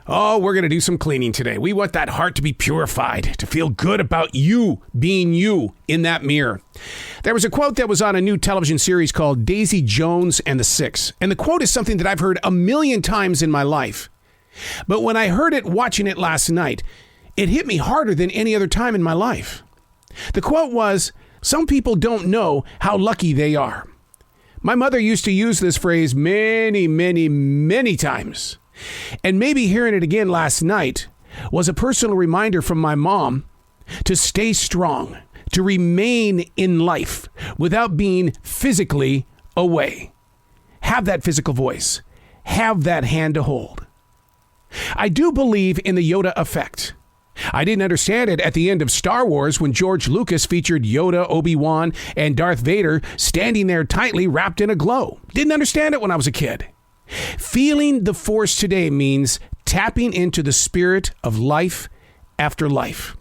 Oh, we're going to do some cleaning today. We want that heart to be purified, to feel good about you being you in that mirror. There was a quote that was on a new television series called Daisy Jones and the Six. And the quote is something that I've heard a million times in my life. But when I heard it watching it last night, it hit me harder than any other time in my life. The quote was, "Some people don't know how lucky they are." My mother used to use this phrase many, many, many times. And maybe hearing it again last night was a personal reminder from my mom to stay strong, to remain in life without being physically away. Have that physical voice. Have that hand to hold. I do believe in the Yoda effect. I didn't understand it at the end of Star Wars when George Lucas featured Yoda, Obi-Wan, and Darth Vader standing there tightly wrapped in a glow. Didn't understand it when I was a kid. Feeling the Force today means tapping into the spirit of life after life.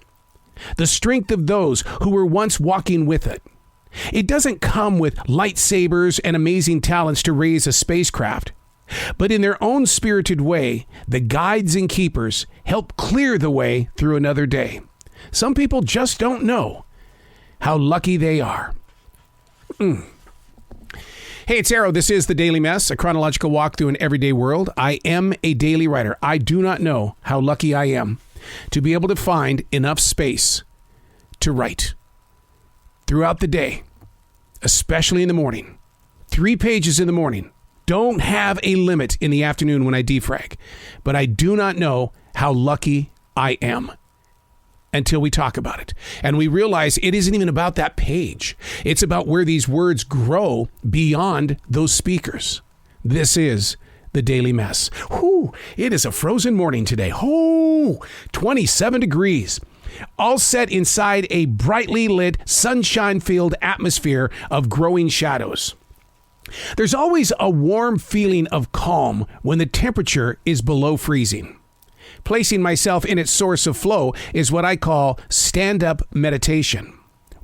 The strength of those who were once walking with it. It doesn't come with lightsabers and amazing talents to raise a spacecraft. But in their own spirited way, the guides and keepers help clear the way through another day. Some people just don't know how lucky they are. Hey, it's Arrow. This is The Daily Mess, a chronological walk through an everyday world. I am a daily writer. I do not know how lucky I am to be able to find enough space to write throughout the day, especially in the morning. 3 pages in the morning. Don't have a limit in the afternoon when I defrag, but I do not know how lucky I am until we talk about it. And we realize it isn't even about that page. It's about where these words grow beyond those speakers. This is The Daily Mess. Whew, it is a frozen morning today. 27 degrees. All set inside a brightly lit, sunshine-filled atmosphere of growing shadows. There's always a warm feeling of calm when the temperature is below freezing. Placing myself in its source of flow is what I call stand-up meditation.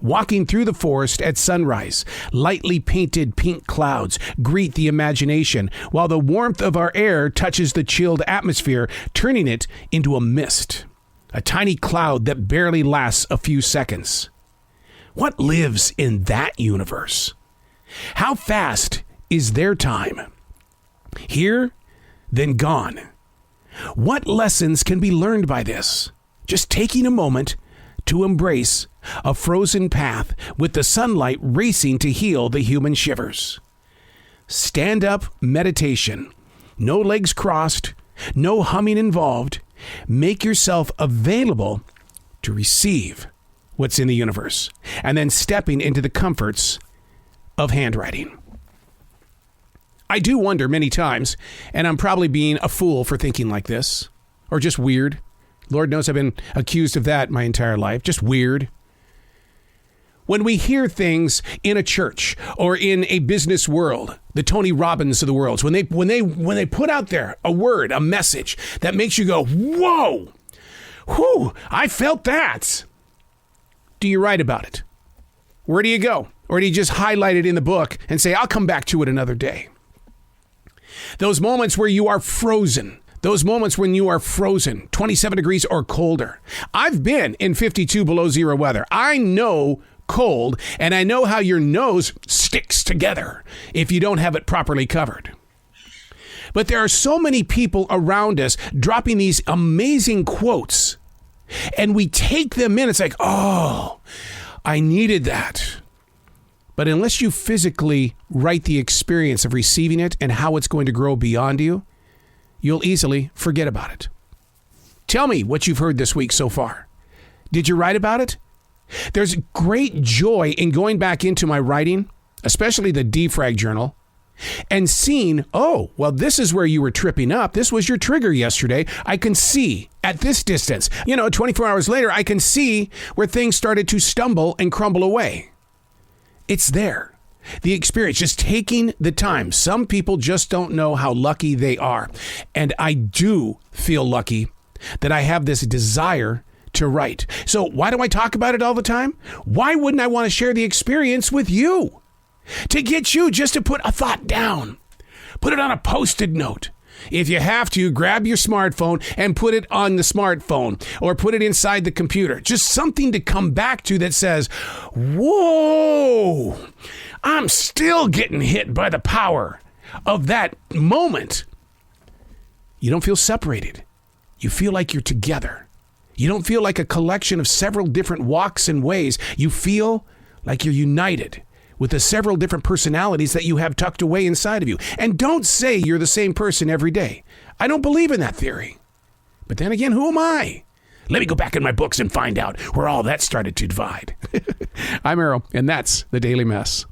Walking through the forest at sunrise, lightly painted pink clouds greet the imagination, while the warmth of our air touches the chilled atmosphere, turning it into a mist. A tiny cloud that barely lasts a few seconds. What lives in that universe? How fast is their time? Here, then gone. What lessons can be learned by this? Just taking a moment to embrace a frozen path with the sunlight racing to heal the human shivers. Stand-up meditation. No legs crossed, no humming involved. Make yourself available to receive what's in the universe, and then stepping into the comforts of handwriting. I do wonder many times, and I'm probably being a fool for thinking like this, or just weird. Lord knows I've been accused of that my entire life, just weird. When we hear things in a church or in a business world, the Tony Robbins of the world, when they put out there a word, a message that makes you go, whoa, whew, I felt that. Do you write about it? Where do you go? Or do you just highlight it in the book and say, I'll come back to it another day? Those moments where you are frozen. Those moments when you are frozen, 27 degrees or colder. I've been in 52 below zero weather. I know cold, and I know how your nose sticks together if you don't have it properly covered. But there are so many people around us dropping these amazing quotes, and we take them in. It's like, oh, I needed that. But unless you physically write the experience of receiving it and how it's going to grow beyond you, you'll easily forget about it. Tell me what you've heard this week so far. Did you write about it? There's great joy in going back into my writing, especially the defrag journal, and seeing, oh, well, this is where you were tripping up. This was your trigger yesterday. I can see at this distance, 24 hours later, I can see where things started to stumble and crumble away. It's there. The experience, just taking the time. Some people just don't know how lucky they are. And I do feel lucky that I have this desire to write. So why do I talk about it all the time? Why wouldn't I want to share the experience with you? To get you just to put a thought down. Put it on a Post-it note. If you have to, grab your smartphone and put it on the smartphone or put it inside the computer. Just something to come back to that says, whoa, I'm still getting hit by the power of that moment. You don't feel separated. You feel like you're together. You don't feel like a collection of several different walks and ways. You feel like you're united with the several different personalities that you have tucked away inside of you. And don't say you're the same person every day. I don't believe in that theory. But then again, who am I? Let me go back in my books and find out where all that started to divide. I'm Errol, and that's The Daily Mess.